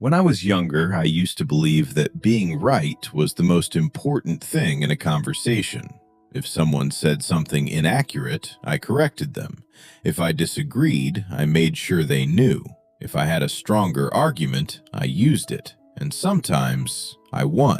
When I was younger, I used to believe that being right was the most important thing in a conversation. If someone said something inaccurate, I corrected them. If I disagreed, I made sure they knew. If I had a stronger argument, I used it. And sometimes, I won.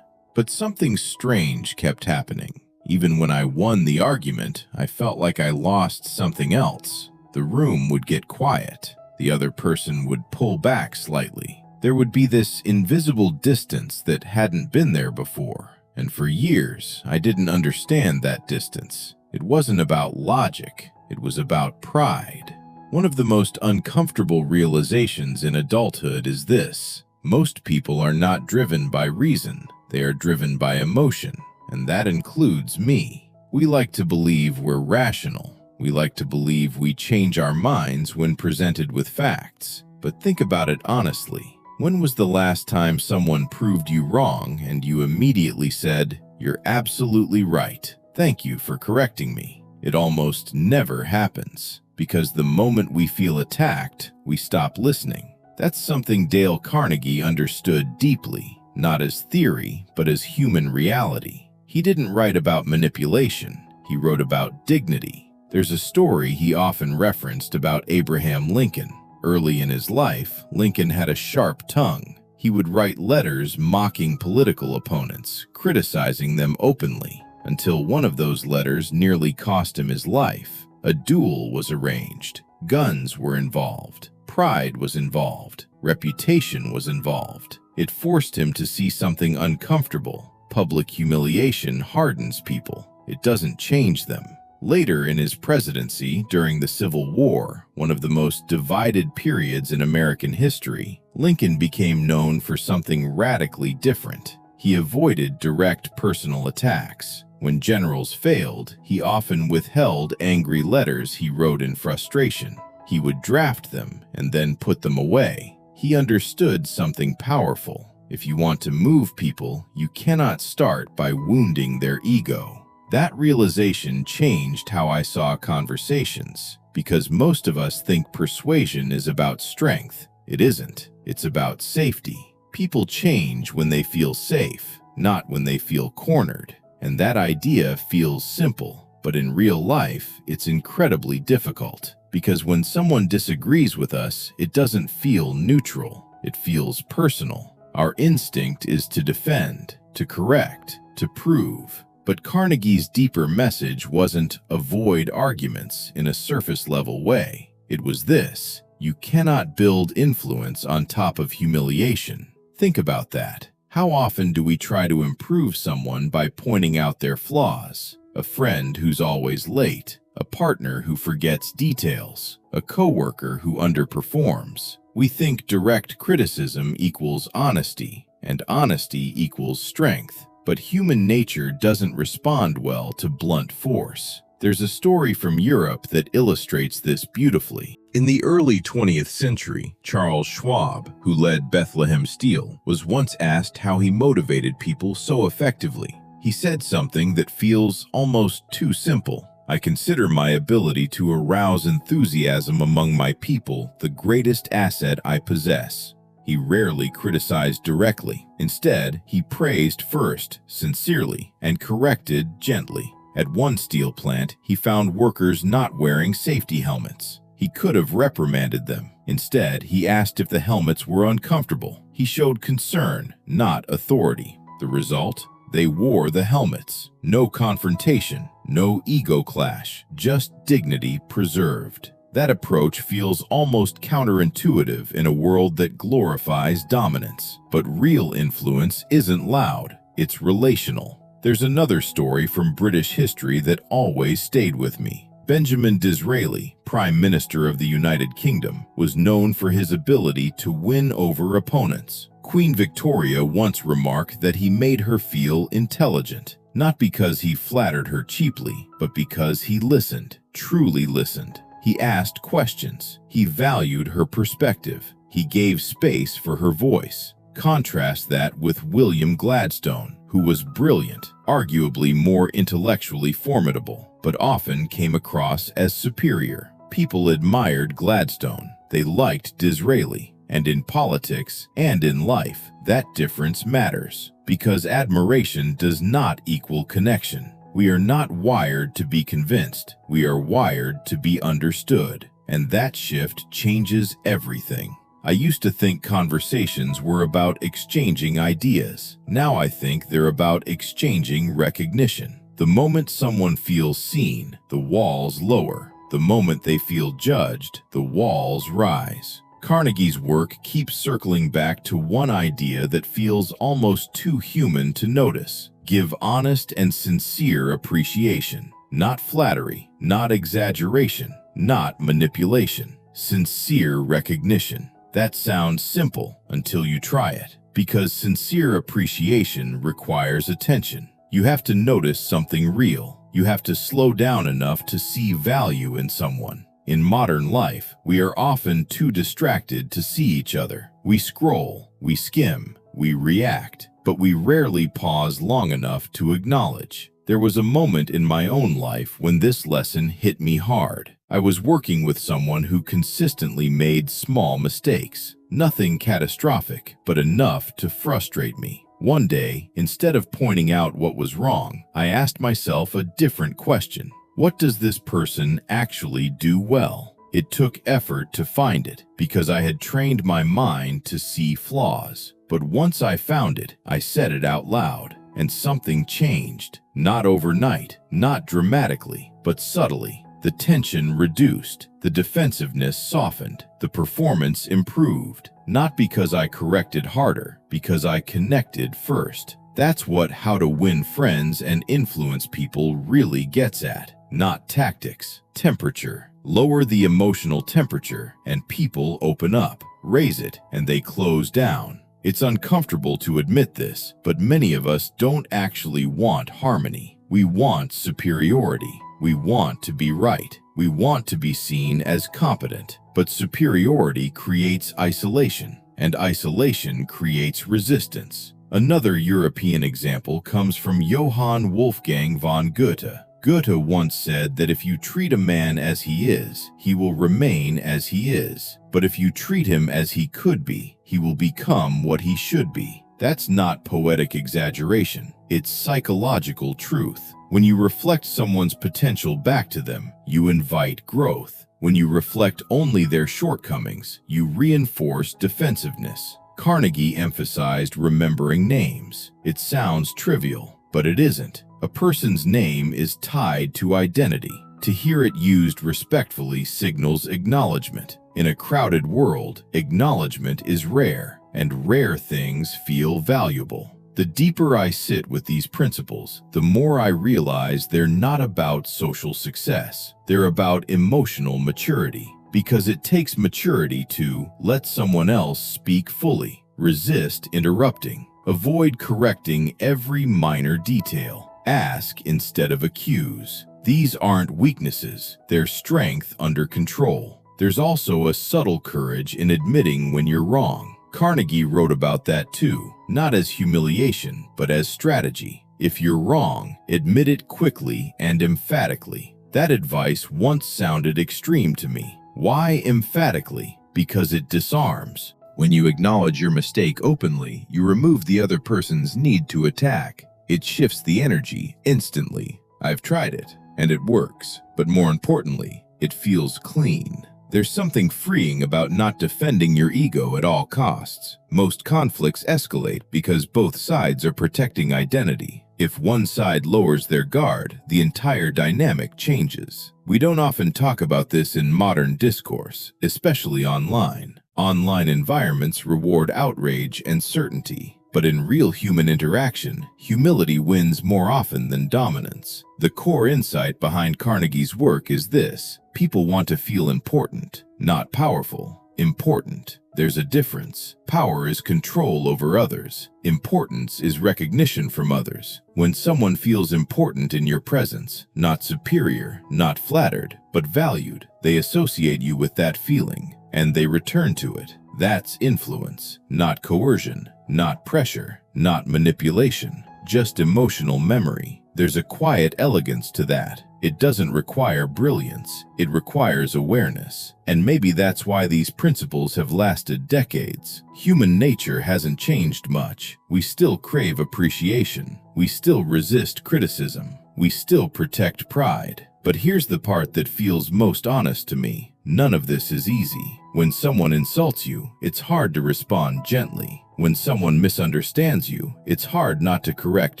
But something strange kept happening. Even when I won the argument, I felt like I lost something else. The room would get quiet. The other person would pull back slightly. There would be this invisible distance that hadn't been there before, and for years I didn't understand that distance. It wasn't about logic, it was about pride. One of the most uncomfortable realizations in adulthood is this: most people are not driven by reason, they are driven by emotion, and that includes me. We like to believe we're rational. We like to believe we change our minds when presented with facts. But think about it honestly. When was the last time someone proved you wrong and you immediately said, "You're absolutely right. Thank you for correcting me"? It almost never happens, because the moment we feel attacked, we stop listening. That's something Dale Carnegie understood deeply, not as theory, but as human reality. He didn't write about manipulation, he wrote about dignity. There's a story he often referenced about Abraham Lincoln. Early in his life, Lincoln had a sharp tongue. He would write letters mocking political opponents, criticizing them openly, until one of those letters nearly cost him his life. A duel was arranged. Guns were involved. Pride was involved. Reputation was involved. It forced him to see something uncomfortable. Public humiliation hardens people. It doesn't change them. Later in his presidency, during the Civil War, one of the most divided periods in American history, Lincoln became known for something radically different. He avoided direct personal attacks. When generals failed, he often withheld angry letters he wrote in frustration. He would draft them and then put them away. He understood something powerful. If you want to move people, you cannot start by wounding their ego. That realization changed how I saw conversations, because most of us think persuasion is about strength. It isn't. It's about safety. People change when they feel safe, not when they feel cornered. And that idea feels simple, but in real life, it's incredibly difficult. Because when someone disagrees with us, it doesn't feel neutral. It feels personal. Our instinct is to defend, to correct, to prove. But Carnegie's deeper message wasn't avoid arguments in a surface-level way. It was this: you cannot build influence on top of humiliation. Think about that. How often do we try to improve someone by pointing out their flaws? A friend who's always late, a partner who forgets details, a coworker who underperforms. We think direct criticism equals honesty, and honesty equals strength. But human nature doesn't respond well to blunt force. There's a story from Europe that illustrates this beautifully. In the early 20th century, Charles Schwab, who led Bethlehem Steel, was once asked how he motivated people so effectively. He said something that feels almost too simple. "I consider my ability to arouse enthusiasm among my people the greatest asset I possess." He rarely criticized directly. Instead, he praised first, sincerely, and corrected gently. At one steel plant, he found workers not wearing safety helmets. He could have reprimanded them. Instead, he asked if the helmets were uncomfortable. He showed concern, not authority. The result? They wore the helmets. No confrontation, no ego clash, just dignity preserved. That approach feels almost counterintuitive in a world that glorifies dominance. But real influence isn't loud, it's relational. There's another story from British history that always stayed with me. Benjamin Disraeli, Prime Minister of the United Kingdom, was known for his ability to win over opponents. Queen Victoria once remarked that he made her feel intelligent, not because he flattered her cheaply, but because he listened, truly listened. He asked questions. He valued her perspective. He gave space for her voice. Contrast that with William Gladstone, who was brilliant, arguably more intellectually formidable, but often came across as superior. People admired Gladstone. They liked Disraeli. and in politics, and in life. That difference matters, because admiration does not equal connection. We are not wired to be convinced. We are wired to be understood. And that shift changes everything. I used to think conversations were about exchanging ideas. Now I think they're about exchanging recognition. The moment someone feels seen, the walls lower. The moment they feel judged, the walls rise. Carnegie's work keeps circling back to one idea that feels almost too human to notice. Give honest and sincere appreciation. Not flattery, not exaggeration, not manipulation. Sincere recognition. That sounds simple until you try it, because sincere appreciation requires attention. You have to notice something real. You have to slow down enough to see value in someone. In modern life, we are often too distracted to see each other. We scroll, we skim, we react, but we rarely pause long enough to acknowledge. There was a moment in my own life when this lesson hit me hard. I was working with someone who consistently made small mistakes. Nothing catastrophic, but enough to frustrate me. One day, instead of pointing out what was wrong, I asked myself a different question. What does this person actually do well? It took effort to find it, because I had trained my mind to see flaws. But once I found it, I said it out loud, and something changed. Not overnight, not dramatically, but subtly. The tension reduced, the defensiveness softened, the performance improved. Not because I corrected harder, because I connected first. That's what How to Win Friends and Influence People really gets at. Not tactics, temperature. Lower the emotional temperature, and people open up. Raise it, and they close down. It's uncomfortable to admit this, but many of us don't actually want harmony. We want superiority. We want to be right. We want to be seen as competent. But superiority creates isolation, and isolation creates resistance. Another European example comes from Johann Wolfgang von Goethe. Goethe once said that if you treat a man as he is, he will remain as he is. But if you treat him as he could be, he will become what he should be. That's not poetic exaggeration. It's psychological truth. When you reflect someone's potential back to them, you invite growth. When you reflect only their shortcomings, you reinforce defensiveness. Carnegie emphasized remembering names. It sounds trivial, but it isn't. A person's name is tied to identity. To hear it used respectfully signals acknowledgement. In a crowded world, acknowledgement is rare, and rare things feel valuable. The deeper I sit with these principles, the more I realize they're not about social success. They're about emotional maturity. Because it takes maturity to let someone else speak fully, resist interrupting, avoid correcting every minor detail, ask instead of accuse. These aren't weaknesses, they're strength under control. There's also a subtle courage in admitting when you're wrong. Carnegie wrote about that too, not as humiliation, but as strategy. If you're wrong, admit it quickly and emphatically. That advice once sounded extreme to me. Why emphatically? Because it disarms. When you acknowledge your mistake openly, you remove the other person's need to attack. It shifts the energy instantly. I've tried it, and it works. But more importantly, it feels clean. There's something freeing about not defending your ego at all costs. Most conflicts escalate because both sides are protecting identity. If one side lowers their guard, the entire dynamic changes. We don't often talk about this in modern discourse, especially online. Online environments reward outrage and certainty. But in real human interaction, humility wins more often than dominance. The core insight behind Carnegie's work is this: people want to feel important, not powerful. Important. There's a difference. Power is control over others. Importance is recognition from others. When someone feels important in your presence, not superior, not flattered, but valued, they associate you with that feeling, and they return to it. That's influence, not coercion, not pressure, not manipulation, just emotional memory. There's a quiet elegance to that. It doesn't require brilliance, it requires awareness. And maybe that's why these principles have lasted decades. Human nature hasn't changed much. We still crave appreciation. We still resist criticism. We still protect pride. But here's the part that feels most honest to me. None of this is easy. When someone insults you, it's hard to respond gently. When someone misunderstands you, it's hard not to correct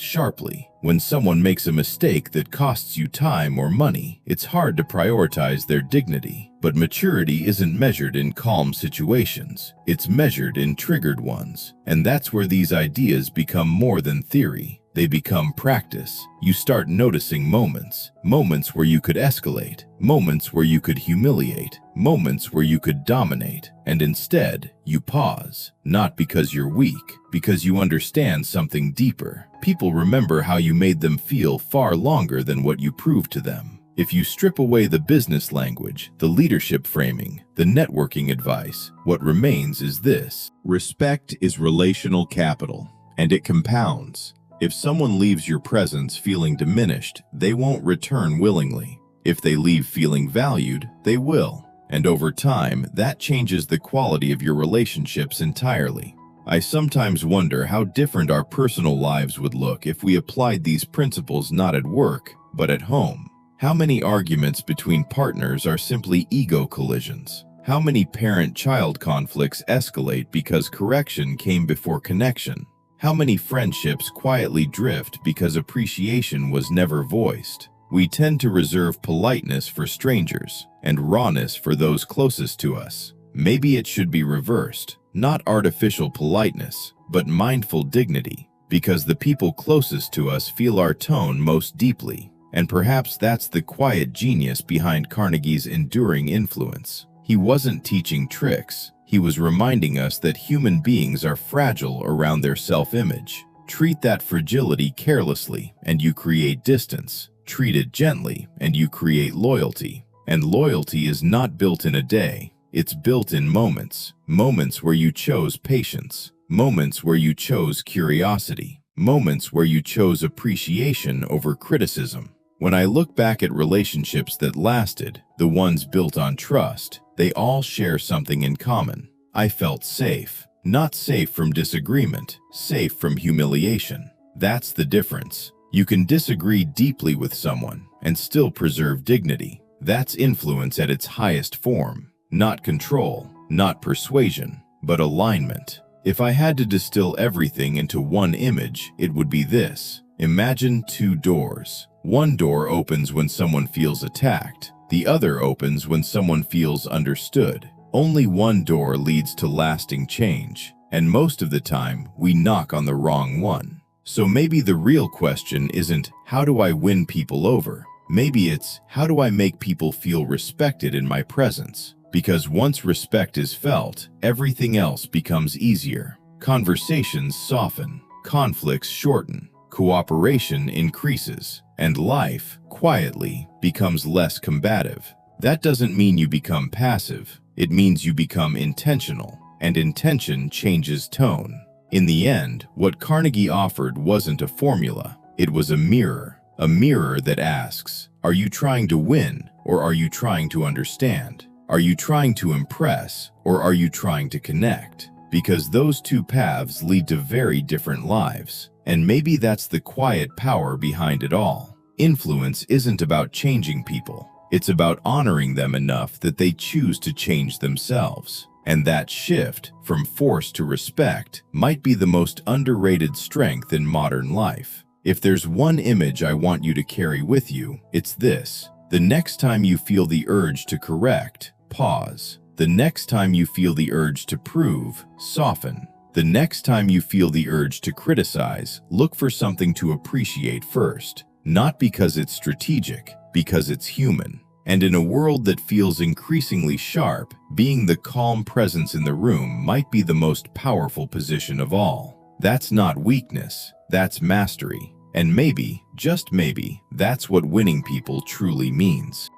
sharply. When someone makes a mistake that costs you time or money, it's hard to prioritize their dignity. But maturity isn't measured in calm situations. It's measured in triggered ones. And that's where these ideas become more than theory. They become practice. You start noticing moments where you could escalate, moments where you could humiliate, moments where you could dominate, and instead, you pause. Not because you're weak, because you understand something deeper. People remember how you made them feel far longer than what you proved to them. If you strip away the business language, the leadership framing, the networking advice, what remains is this: respect is relational capital, and it compounds. If someone leaves your presence feeling diminished, they won't return willingly. If they leave feeling valued, they will. And over time, that changes the quality of your relationships entirely. I sometimes wonder how different our personal lives would look if we applied these principles not at work, but at home. How many arguments between partners are simply ego collisions? How many parent-child conflicts escalate because correction came before connection? How many friendships quietly drift because appreciation was never voiced? We tend to reserve politeness for strangers and rawness for those closest to us. Maybe it should be reversed, not artificial politeness, but mindful dignity, because the people closest to us feel our tone most deeply. And perhaps that's the quiet genius behind Carnegie's enduring influence. He wasn't teaching tricks. He was reminding us that human beings are fragile around their self-image. Treat that fragility carelessly, and you create distance. Treat it gently, and you create loyalty. And loyalty is not built in a day. It's built in moments. Moments where you chose patience. Moments where you chose curiosity. Moments where you chose appreciation over criticism. When I look back at relationships that lasted, the ones built on trust, they all share something in common. I felt safe. Not safe from disagreement, safe from humiliation. That's the difference. You can disagree deeply with someone and still preserve dignity. That's influence at its highest form. Not control, not persuasion, but alignment. If I had to distill everything into one image, it would be this. Imagine two doors. One door opens when someone feels attacked. The other opens when someone feels understood. Only one door leads to lasting change, and most of the time, we knock on the wrong one. So maybe the real question isn't, how do I win people over? Maybe it's, how do I make people feel respected in my presence? Because once respect is felt, everything else becomes easier. Conversations soften, conflicts shorten, cooperation increases, and life, quietly, becomes less combative. That doesn't mean you become passive. It means you become intentional, and intention changes tone. In the end, what Carnegie offered wasn't a formula. It was a mirror that asks, are you trying to win, or are you trying to understand? Are you trying to impress, or are you trying to connect? Because those two paths lead to very different lives. And maybe that's the quiet power behind it all. Influence isn't about changing people. It's about honoring them enough that they choose to change themselves. And that shift from force to respect might be the most underrated strength in modern life. If there's one image I want you to carry with you, it's this. The next time you feel the urge to correct, pause. The next time you feel the urge to prove, soften. The next time you feel the urge to criticize, look for something to appreciate first. Not because it's strategic, because it's human. And in a world that feels increasingly sharp, being the calm presence in the room might be the most powerful position of all. That's not weakness, that's mastery. And maybe, just maybe, that's what winning people truly means.